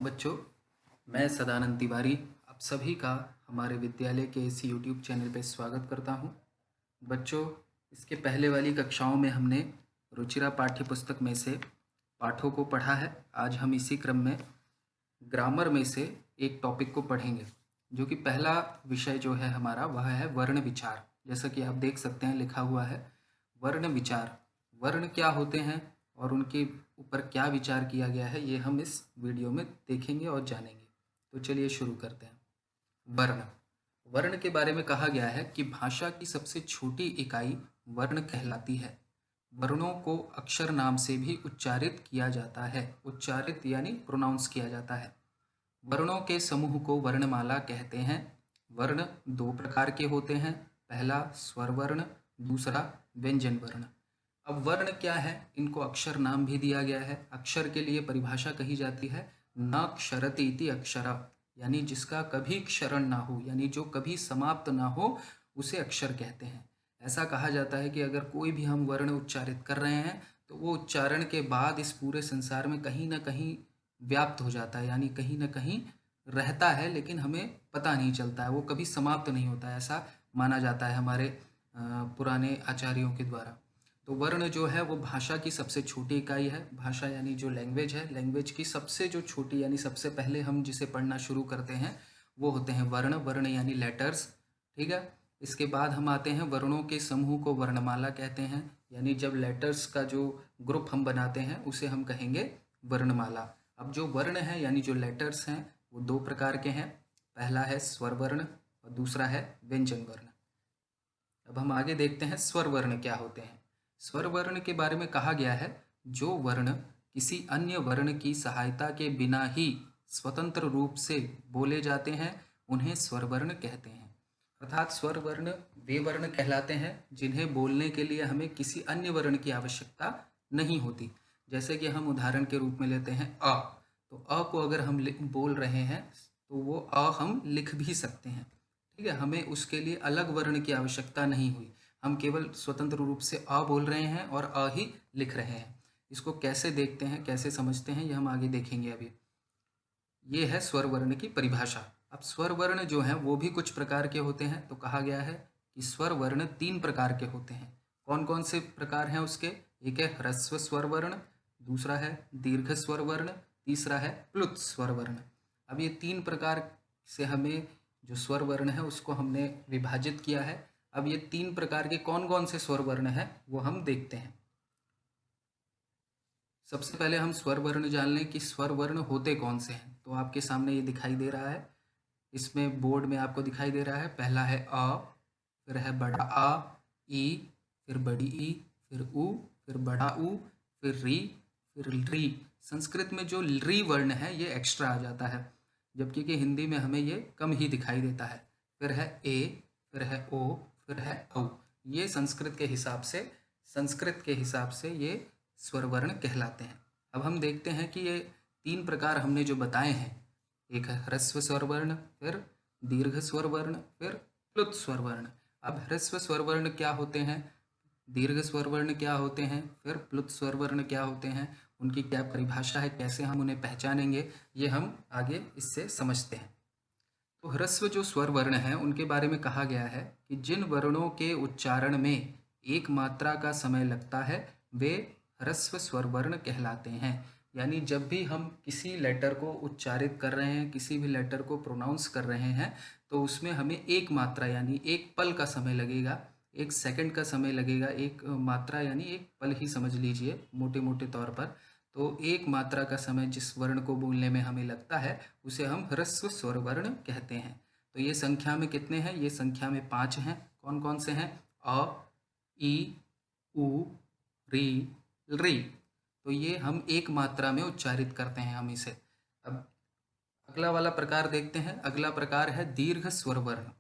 बच्चों, मैं सदानंद तिवारी आप सभी का हमारे विद्यालय के इस यूट्यूब चैनल पर स्वागत करता हूं। बच्चों, इसके पहले वाली कक्षाओं में हमने रुचिरा पाठ्य पुस्तक में से पाठों को पढ़ा है। आज हम इसी क्रम में ग्रामर में से एक टॉपिक को पढ़ेंगे, जो कि पहला विषय जो है हमारा वह है वर्ण विचार। जैसा कि आप देख सकते हैं लिखा हुआ है वर्ण विचार। वर्ण क्या होते हैं और उनके ऊपर क्या विचार किया गया है, ये हम इस वीडियो में देखेंगे और जानेंगे। तो चलिए शुरू करते हैं। वर्ण वर्ण के बारे में कहा गया है कि भाषा की सबसे छोटी इकाई वर्ण कहलाती है। वर्णों को अक्षर नाम से भी उच्चारित किया जाता है। उच्चारित यानी प्रोनाउंस किया जाता है। वर्णों के समूह को वर्णमाला कहते हैं। वर्ण दो प्रकार के होते हैं, पहला स्वर वर्ण, दूसरा व्यंजन वर्ण। अब वर्ण क्या है, इनको अक्षर नाम भी दिया गया है। अक्षर के लिए परिभाषा कही जाती है न क्षरति इति अक्षरा, यानी जिसका कभी क्षरण ना हो, यानी जो कभी समाप्त ना हो उसे अक्षर कहते हैं। ऐसा कहा जाता है कि अगर कोई भी हम वर्ण उच्चारित कर रहे हैं तो वो उच्चारण के बाद इस पूरे संसार में कहीं ना कहीं व्याप्त हो जाता है, यानी कहीं ना कहीं रहता है, लेकिन हमें पता नहीं चलता है, वो कभी समाप्त नहीं होता है, ऐसा माना जाता है हमारे पुराने आचार्यों के द्वारा। तो वर्ण जो है वो भाषा की सबसे छोटी इकाई है। भाषा यानी जो लैंग्वेज है, लैंग्वेज की सबसे जो छोटी यानी सबसे पहले हम जिसे पढ़ना शुरू करते हैं वो होते हैं वर्ण। वर्ण यानी लेटर्स, ठीक है। इसके बाद हम आते हैं वर्णों के समूह को वर्णमाला कहते हैं, यानी जब लेटर्स का जो ग्रुप हम बनाते हैं उसे हम कहेंगे वर्णमाला। अब जो वर्ण है यानी जो लेटर्स हैं वो दो प्रकार के हैं, पहला है स्वर वर्ण और दूसरा है व्यंजन वर्ण। अब हम आगे देखते हैं स्वर वर्ण क्या होते हैं। स्वर वर्ण के बारे में कहा गया है जो वर्ण किसी अन्य वर्ण की सहायता के बिना ही स्वतंत्र रूप से बोले जाते हैं उन्हें स्वर वर्ण कहते हैं। अर्थात स्वर वर्ण वे वर्ण कहलाते हैं जिन्हें बोलने के लिए हमें किसी अन्य वर्ण की आवश्यकता नहीं होती। जैसे कि हम उदाहरण के रूप में लेते हैं अ, तो अ को अगर हम बोल रहे हैं तो वो अ हम लिख भी सकते हैं, ठीक है। हमें उसके लिए अलग वर्ण की आवश्यकता नहीं हुई, हम केवल स्वतंत्र रूप से अ बोल रहे हैं और अ ही लिख रहे हैं। इसको कैसे देखते हैं, कैसे समझते हैं, ये हम आगे देखेंगे। अभी ये है स्वर वर्ण की परिभाषा। अब स्वर वर्ण जो है वो भी कुछ प्रकार के होते हैं। तो कहा गया है कि स्वर वर्ण तीन प्रकार के होते हैं। कौन कौन से प्रकार हैं उसके? एक है ह्रस्व स्वर वर्ण, दूसरा है दीर्घ स्वर वर्ण, तीसरा है प्लुत स्वर वर्ण। अब ये तीन प्रकार से हमें जो स्वर वर्ण है उसको हमने विभाजित किया है। अब ये तीन प्रकार के कौन कौन से स्वर वर्ण हैं वो हम देखते हैं। सबसे पहले हम स्वर वर्ण जान लें कि स्वर वर्ण होते कौन से हैं। तो आपके सामने ये दिखाई दे रहा है, इसमें बोर्ड में आपको दिखाई दे रहा है। पहला है अ, फिर है बड़ा आ, ई, फिर बड़ी ई, फिर उ, फिर बड़ा उ, फिर री, फिर री। संस्कृत में जो री वर्ण है ये एक्स्ट्रा आ जाता है, जबकि कि हिंदी में हमें ये कम ही दिखाई देता है। फिर है ए, फिर है ओ, फिर है औ। ये संस्कृत के हिसाब से ये स्वर वर्ण कहलाते हैं। अब हम देखते हैं कि ये तीन प्रकार हमने जो बताए हैं, एक है ह्रस्व स्वर वर्ण, फिर दीर्घ स्वर वर्ण, फिर प्लुत स्वर वर्ण। अब ह्रस्व स्वर वर्ण क्या होते हैं, दीर्घ स्वर वर्ण क्या होते हैं, फिर प्लुत स्वर वर्ण क्या होते हैं, उनकी क्या परिभाषा है, कैसे हम उन्हें पहचानेंगे, ये हम आगे इससे समझते हैं। तो ह्रस्व जो स्वर वर्ण हैं उनके बारे में कहा गया है कि जिन वर्णों के उच्चारण में एक मात्रा का समय लगता है वे ह्रस्व स्वर वर्ण कहलाते हैं। यानी जब भी हम किसी लेटर को उच्चारित कर रहे हैं, किसी भी लेटर को प्रोनाउंस कर रहे हैं, तो उसमें हमें एक मात्रा यानी एक पल का समय लगेगा, एक सेकंड का समय लगेगा। एक मात्रा यानी एक पल ही समझ लीजिए मोटे मोटे तौर पर। तो एक मात्रा का समय जिस वर्ण को बोलने में हमें लगता है उसे हम ह्रस्व स्वर वर्ण कहते हैं। तो ये संख्या में कितने हैं? ये संख्या में 5 हैं। कौन कौन से हैं? अ, ई, उ, री, री। तो ये हम एक मात्रा में उच्चारित करते हैं हम इसे। अब अगला वाला प्रकार देखते हैं। अगला प्रकार है दीर्घ स्वर वर्ण।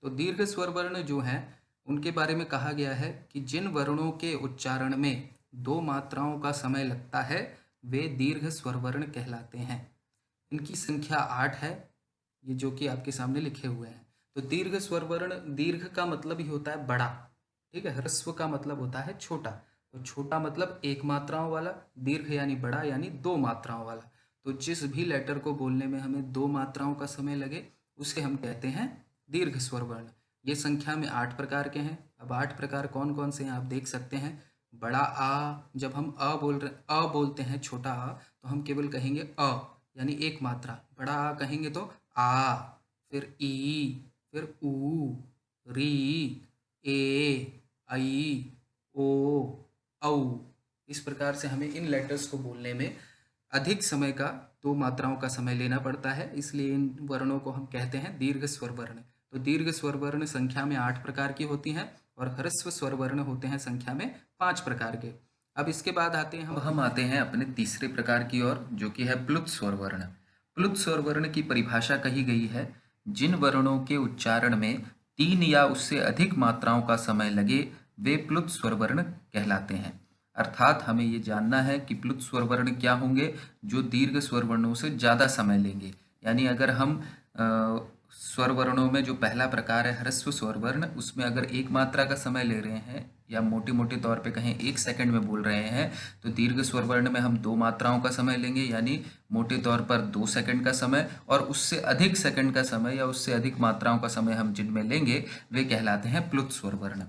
तो दीर्घ स्वर वर्ण जो हैं उनके बारे में कहा गया है कि जिन वर्णों के उच्चारण में दो मात्राओं का समय लगता है वे दीर्घ स्वर वर्ण कहलाते हैं। इनकी संख्या 8 है, ये जो कि आपके सामने लिखे हुए हैं। तो दीर्घ स्वर वर्ण, दीर्घ का मतलब ही होता है बड़ा, ठीक है। ह्रस्व का मतलब होता है छोटा। तो छोटा मतलब एक मात्राओं वाला, दीर्घ यानी बड़ा यानी दो मात्राओं वाला। तो तो जिस भी लेटर को बोलने में हमें 2 मात्राओं का समय लगे उसे हम कहते हैं दीर्घ स्वर वर्ण। ये संख्या में 8 प्रकार के हैं। अब 8 प्रकार कौन कौन से हैं आप देख सकते हैं। बड़ा आ, जब हम अ बोलते हैं छोटा आ, तो हम केवल कहेंगे अ, यानी एक मात्रा। बड़ा आ कहेंगे तो आ, फिर ई, फिर ऊ, री, ए, आई, ओ, औ। इस प्रकार से हमें इन लेटर्स को बोलने में अधिक समय का 2 मात्राओं का समय लेना पड़ता है, इसलिए इन वर्णों को हम कहते हैं दीर्घ स्वर वर्ण। तो दीर्घ स्वर वर्ण संख्या में 8 प्रकार की होती हैं और ह्रस्व स्वर वर्ण होते हैं संख्या में 5 प्रकार के। अब इसके बाद हम आते हैं अपने तीसरे प्रकार की ओर, जो कि है प्लुत स्वर वर्ण। प्लुत स्वर वर्ण की परिभाषा कही गई है, जिन वर्णों के उच्चारण में 3 या उससे अधिक मात्राओं का समय लगे वे प्लुत स्वर वर्ण कहलाते हैं। अर्थात हमें ये जानना है कि प्लुत स्वर वर्ण क्या होंगे जो दीर्घ स्वर वर्णों से ज़्यादा समय लेंगे। यानी अगर हम स्वर वर्णों में जो पहला प्रकार है ह्रस्व स्वर वर्ण, उसमें अगर एक मात्रा का समय ले रहे हैं या मोटे मोटे तौर पे कहें 1 सेकंड में बोल रहे हैं, तो दीर्घ स्वर वर्ण में हम 2 मात्राओं का समय लेंगे, यानी मोटे तौर पर 2 सेकंड का समय। और उससे अधिक सेकंड का समय या उससे अधिक मात्राओं का समय हम जिनमें लेंगे वे कहलाते हैं प्लुत स्वर वर्ण।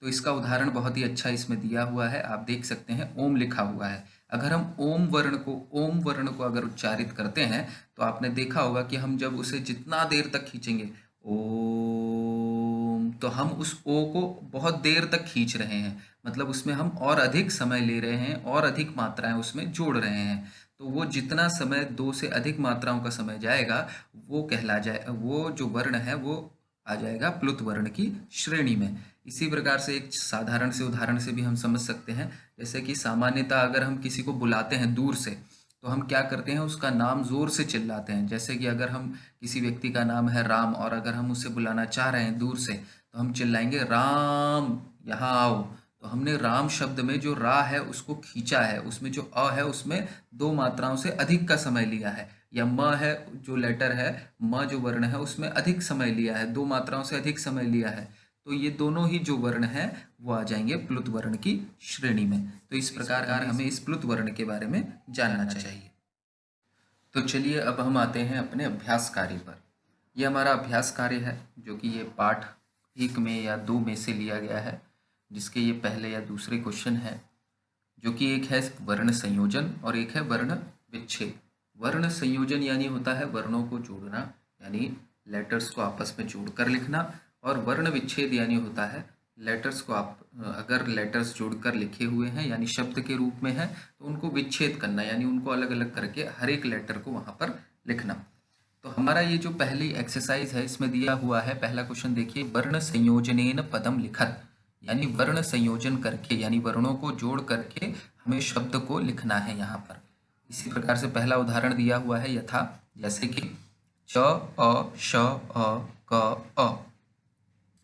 तो इसका उदाहरण बहुत ही अच्छा इसमें दिया हुआ है, आप देख सकते हैं ओम लिखा हुआ है। अगर हम ओम वर्ण को अगर उच्चारित करते हैं तो आपने देखा होगा कि हम जब उसे जितना देर तक खींचेंगे ओम, तो हम उस ओ को बहुत देर तक खींच रहे हैं, मतलब उसमें हम और अधिक समय ले रहे हैं और अधिक मात्राएं उसमें जोड़ रहे हैं। तो वो जितना समय 2 से अधिक मात्राओं का समय जाएगा वो जो वर्ण है वो आ जाएगा प्लुत वर्ण की श्रेणी में। इसी प्रकार से एक साधारण से उदाहरण से भी हम समझ सकते हैं, जैसे कि सामान्यतः अगर हम किसी को बुलाते हैं दूर से तो हम क्या करते हैं, उसका नाम जोर से चिल्लाते हैं। जैसे कि अगर हम किसी व्यक्ति का नाम है राम और अगर हम उसे बुलाना चाह रहे हैं दूर से तो हम चिल्लाएंगे राम यहाँ आओ। तो हमने राम शब्द में जो रा है उसको खींचा है, उसमें जो अ है उसमें 2 मात्राओं से अधिक का समय लिया है। या म है जो लेटर है, म जो वर्ण है उसमें अधिक समय लिया है, 2 मात्राओं से अधिक समय लिया है। तो ये दोनों ही जो वर्ण हैं वो आ जाएंगे प्लुत वर्ण की श्रेणी में। तो इस प्रकार हमें इस प्लुत वर्ण के बारे में जानना चाहिए। तो चलिए अब हम आते हैं अपने अभ्यास कार्य पर। ये हमारा अभ्यास कार्य है जो कि ये पाठ 1 में या 2 में से लिया गया है, जिसके ये पहले या दूसरे क्वेश्चन है, जो कि एक है वर्ण संयोजन और एक है वर्ण विच्छेद। वर्ण संयोजन यानी होता है वर्णों को जोड़ना, यानी लेटर्स को आपस में जोड़कर लिखना। और वर्ण विच्छेद यानी होता है लेटर्स को आप अगर लेटर्स जोड़कर लिखे हुए हैं यानी शब्द के रूप में है तो उनको विच्छेद करना, यानी उनको अलग अलग करके हर एक लेटर को वहां पर लिखना। तो हमारा ये जो पहली एक्सरसाइज है इसमें दिया हुआ है पहला क्वेश्चन देखिए, वर्ण संयोजनेन पदम लिखत, यानी वर्ण संयोजन करके यानी वर्णों को जोड़ करके हमें शब्द को लिखना है यहाँ पर। इसी प्रकार से पहला उदाहरण दिया हुआ है यथा, जैसे कि च अ श अ क अ।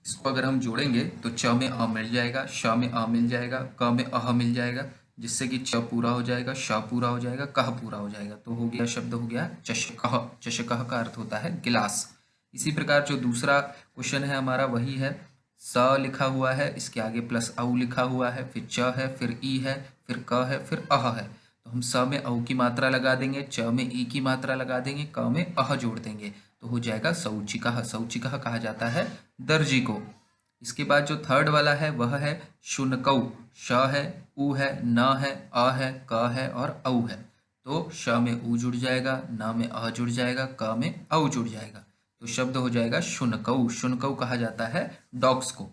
इसको अगर हम जोड़ेंगे तो च में अ मिल जाएगा, श में अ मिल जाएगा, क में अह मिल जाएगा, जिससे कि च पूरा हो जाएगा, श पूरा हो जाएगा, कह पूरा हो जाएगा। तो हो गया शब्द हो गया चषकः। चषकः का अर्थ होता है गिलास। इसी प्रकार जो दूसरा क्वेश्चन है हमारा वही है, स लिखा हुआ है, इसके आगे प्लस औ लिखा हुआ है, फिर च है, फिर ई है, फिर क है, फिर अह है। तो हम स में औ की मात्रा लगा देंगे, च में ई की मात्रा लगा देंगे, क में अह जोड़ देंगे, तो हो जाएगा शौचिकः। शौचिकः कहा जाता है दर्जी को। इसके बाद जो थर्ड वाला है वह है शुनकौ। श है, उ है, न है, अ है, क है और औ है। तो श में उ जुड़ जाएगा, न में अ जुड़ जाएगा, क में औ जुड़ जाएगा, तो शब्द हो जाएगा शुनकौ। शुनकौ कहा जाता है डॉग्स को।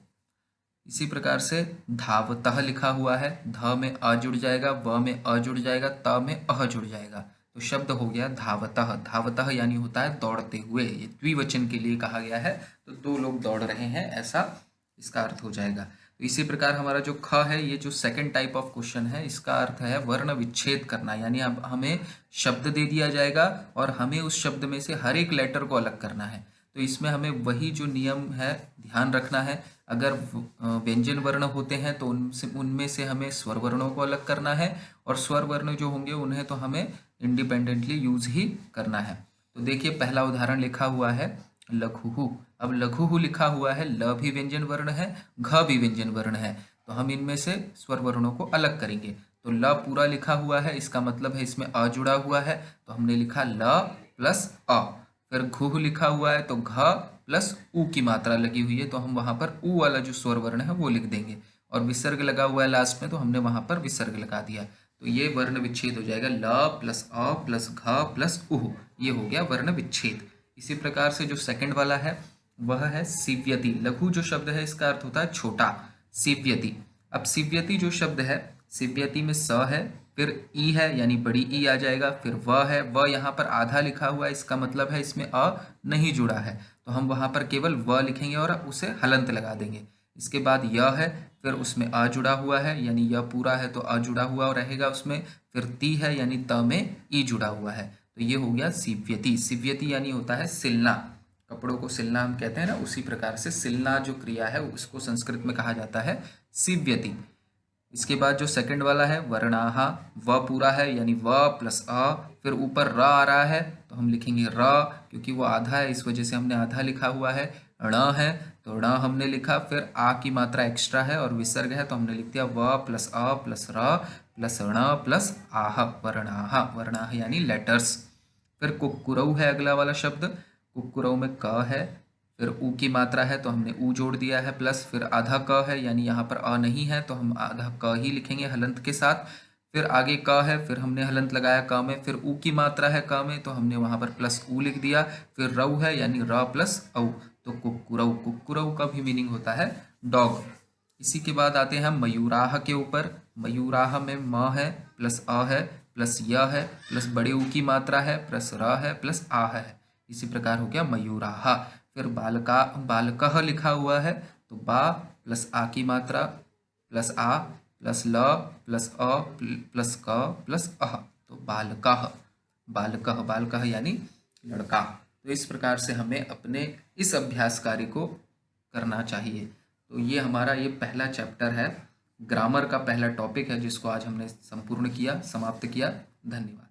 इसी प्रकार से धावतः लिखा हुआ है, ध में अ जुड़ जाएगा, व में अ जुड़ जाएगा, त में अह जुड़ जाएगा, तो शब्द हो गया धावतः। धावतः यानी होता है दौड़ते हुए, ये द्विवचन के लिए कहा गया है, तो 2 लोग दौड़ रहे हैं ऐसा इसका अर्थ हो जाएगा। तो इसी प्रकार हमारा जो ख है, ये जो सेकंड टाइप ऑफ क्वेश्चन है, इसका अर्थ है वर्ण विच्छेद करना, यानी अब हमें शब्द दे दिया जाएगा और हमें उस शब्द में से हर एक लेटर को अलग करना है। तो इसमें हमें वही जो नियम है ध्यान रखना है, अगर व्यंजन वर्ण होते हैं तो उनमें से हमें स्वर वर्णों को अलग करना है और स्वर वर्ण जो होंगे उन्हें तो हमें इंडिपेंडेंटली यूज ही करना है। तो देखिए पहला उदाहरण लिखा हुआ है लघुहु। अब लघुहु लिखा हुआ है, ल भी व्यंजन वर्ण है, घ भी व्यंजन वर्ण है, तो हम इनमें से स्वर वर्णों को अलग करेंगे। तो ल पूरा लिखा हुआ है, इसका मतलब है इसमें अ जुड़ा हुआ है, तो हमने लिखा ल प्लस अ। फिर घुह लिखा हुआ है तो घ प्लस ऊ की मात्रा लगी हुई है, तो हम वहां पर ऊ वाला जो स्वर वर्ण है वो लिख देंगे। और विसर्ग लगा हुआ है लास्ट में, तो हमने वहां पर विसर्ग लगा दिया। तो ये वर्ण विच्छेद हो जाएगा, ल प्लस अ प्लस घ प्लस उह, ये हो गया वर्ण विच्छेद। इसी प्रकार से जो सेकंड वाला है वह है सीव्यति। लघु जो शब्द है इसका अर्थ होता है छोटा, सीव्यति। अब सीव्यति जो शब्द है, सीव्यति में स है, फिर ई है यानी बड़ी ई आ जाएगा, फिर व है, व यहाँ पर आधा लिखा हुआ है, इसका मतलब है इसमें अ नहीं जुड़ा है, तो हम वहां पर केवल व लिखेंगे और उसे हलंत लगा देंगे। इसके बाद य है, फिर उसमें अ जुड़ा हुआ है यानी य पूरा है तो अ जुड़ा हुआ रहेगा उसमें, फिर ती है यानी त में ई जुड़ा हुआ है, तो ये हो गया सीव्यति। सीव्यति यानी होता है सिलना, कपड़ों को सिलना हम कहते हैं ना, उसी प्रकार से सिलना जो क्रिया है उसको संस्कृत में कहा जाता है सीव्यति। इसके बाद जो सेकंड वाला है वर्णाहा, व पूरा है यानी व प्लस अ, फिर ऊपर र आ रहा है तो हम लिखेंगे र, क्योंकि वो आधा है इस वजह से हमने आधा लिखा हुआ है। ण है तो ण हमने लिखा, फिर आ की मात्रा एक्स्ट्रा है और विसर्ग है तो हमने लिख दिया व प्लस अ प्लस र प्लस ण प्लस आह, वर्णाहा। वर्णाह यानी लेटर्स। फिर कुक्कुरऊ है अगला वाला शब्द, कुक्कुरऊ में क है, फिर ऊ की मात्रा है तो हमने ऊ जोड़ दिया है प्लस, फिर आधा क है यानी यहाँ पर अ नहीं है तो हम आधा क ही लिखेंगे हलंत के साथ, फिर आगे क है, फिर हमने हलंत लगाया क में, फिर ऊ की मात्रा है क में तो हमने वहाँ पर प्लस ऊ लिख दिया, फिर रऊ है यानी र प्लस औ, तो कुक्कुरऊ। कुक्कुरऊ का भी मीनिंग होता है डॉग। इसी के बाद आते हैं मयूराह के ऊपर। मयूराह में म है प्लस अ है प्लस य है प्लस बड़े ऊ की मात्रा है प्लस र है प्लस आ है, इसी प्रकार हो गया मयूराह। फिर बालका, बालकह लिखा हुआ है तो बा प्लस आ की मात्रा प्लस आ प्लस ल प्लस अ प्लस क प्लस अह, तो बालकह। बालकह, बालकह यानी लड़का। तो इस प्रकार से हमें अपने इस अभ्यास कार्य को करना चाहिए। तो ये हमारा ये पहला चैप्टर है, ग्रामर का पहला टॉपिक है जिसको आज हमने संपूर्ण किया, समाप्त किया। धन्यवाद।